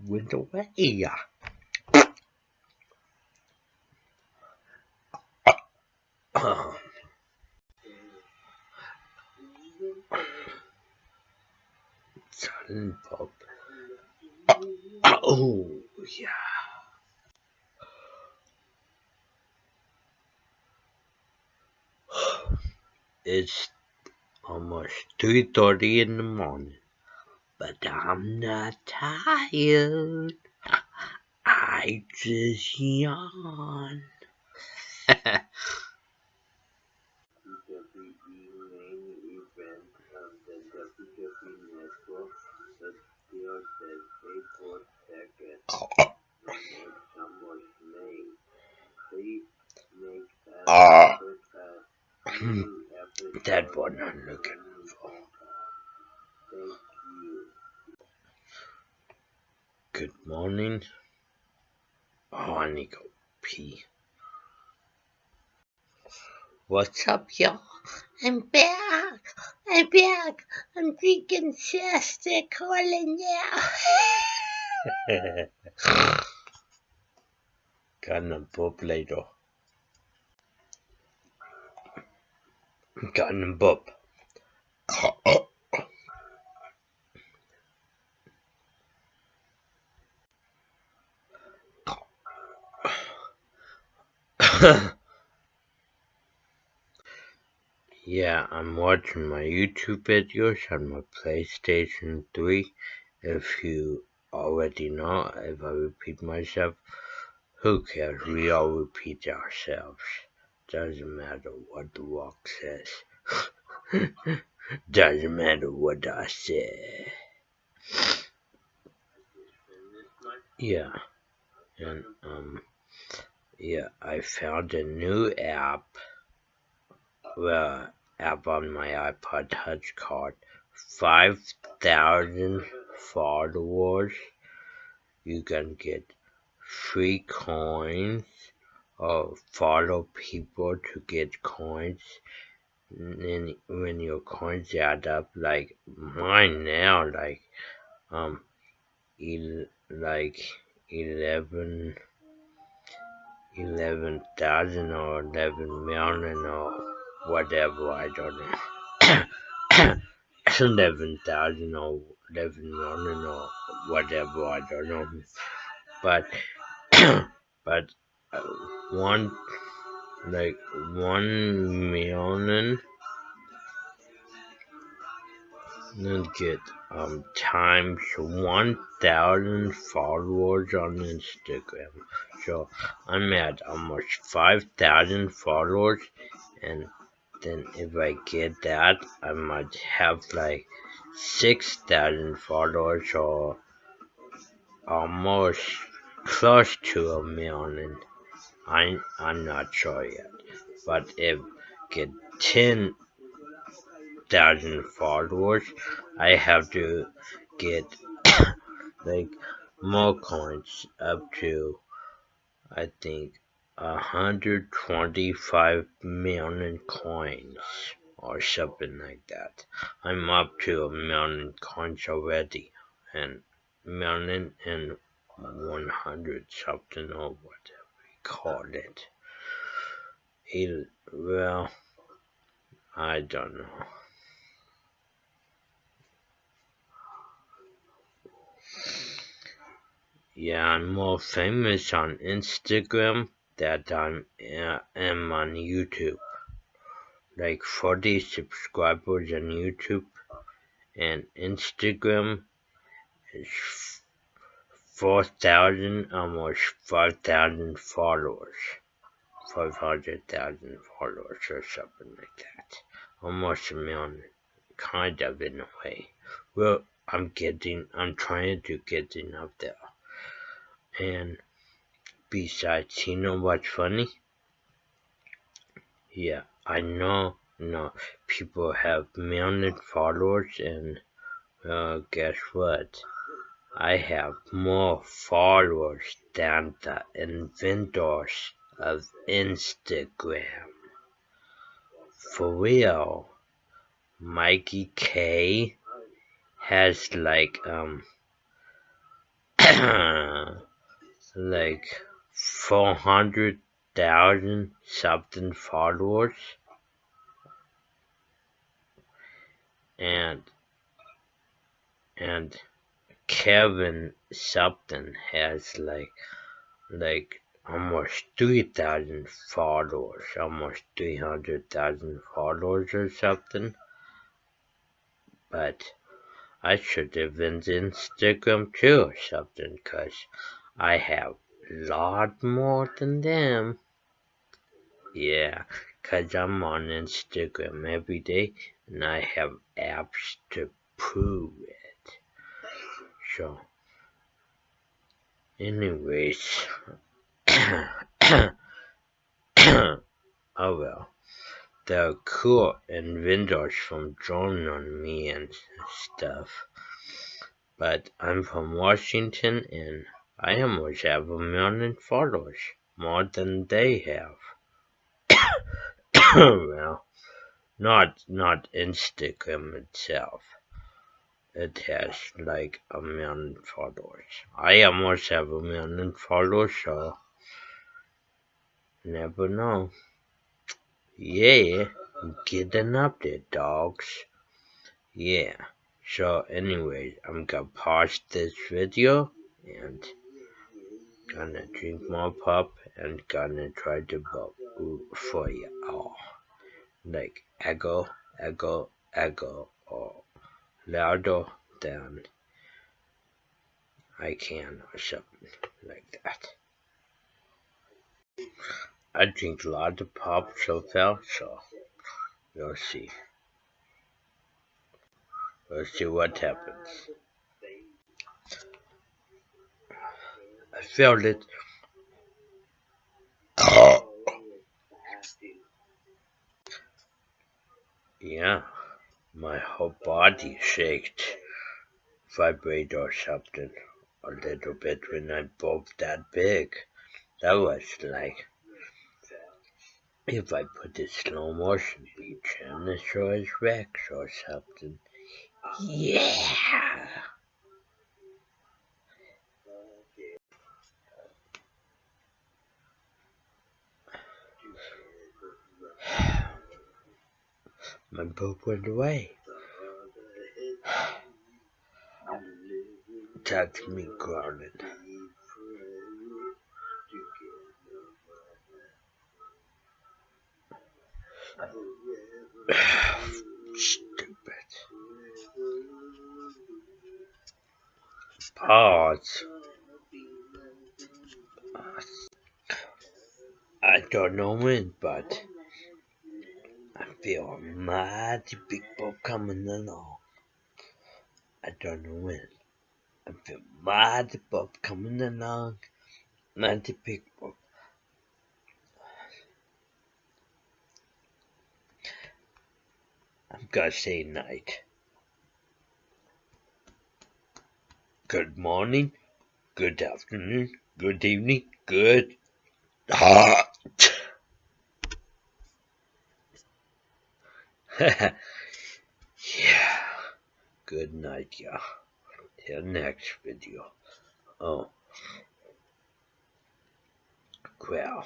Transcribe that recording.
Went away. Silent pop. Oh, yeah. It's almost 3:30 in the morning, but I'm not tired. I just yawn. That what I'm looking for. Good morning. Oh, I need to go pee. What's up, y'all? I'm back. I'm drinking Shasta Cola now. Gonna bob later. Gonna bob. Yeah, I'm watching my YouTube videos on my PlayStation 3. If you already know, if I repeat myself, who cares? We all repeat ourselves. Doesn't matter what the rock says. Doesn't matter what I say. Yeah, and yeah, I found a new app. App on my iPod Touch called 5,000 followers. You can get free coins or follow people to get coins. And then when your coins add up, like mine now, like 11,000 or 11 million or whatever, I don't know. 11,000 or 11 million or whatever, I don't know. But but 1 million and get times 1,000 followers on Instagram. So I'm at almost 5,000 followers, and then if I get that, I might have like 6,000 followers or almost close to a million. I'm not sure yet, but if get 10,000 followers, I have to get like more coins up to, I think, 125 million coins or something like that. I'm up to 1,000,000 coins already, and 1,100 something or whatever we call it. Well, I don't know. Yeah, I'm more famous on Instagram than I am on YouTube. Like 40 subscribers on YouTube, and Instagram is 4,000, almost 5,000 followers. 500,000 followers or something like that. Almost a million, kind of in a way. Well, I'm trying to getting up there. And besides, you know what's funny? Yeah, I know, people have million followers, and guess what? I have more followers than the inventors of Instagram. For real, Mikey K has like like 400,000 something followers, and Kevin something has like almost 3,000 followers, almost 300,000 followers or something. But I should have been Instagram too or something, 'cause I have a lot more than them. Yeah, 'cause I'm on Instagram every day, and I have apps to prove it. So, anyways, oh well. There are cool inventors from drawing on me and stuff. But I'm from Washington, and I almost have 1,000,000 followers, more than they have. Well, not Instagram itself. It has like 1,000,000 followers. I almost have 1,000,000 followers, so never know. Yeah, getting up there, dogs. Yeah. So anyways, I'm gonna pause this video and gonna drink more pop and gonna try to vote for you all. Like echo, or louder than I can or something like that. I drink a lot of pop so far, so we'll see. We'll see what happens. I felt it. Yeah, my whole body shaked, vibrate or something a little bit when I burped that big. That was like if I put a slow motion beat in the show's Rex or something. Yeah! My burp went away. That's me growling. Stupid. Pause. I don't know when, but I feel a mighty big burp coming along. I don't know when. I feel mighty burp coming along. Mighty big burp. I'm gonna say night. Good morning, good afternoon, good evening, good. Yeah. Good night, y'all. Till next video. Oh, well.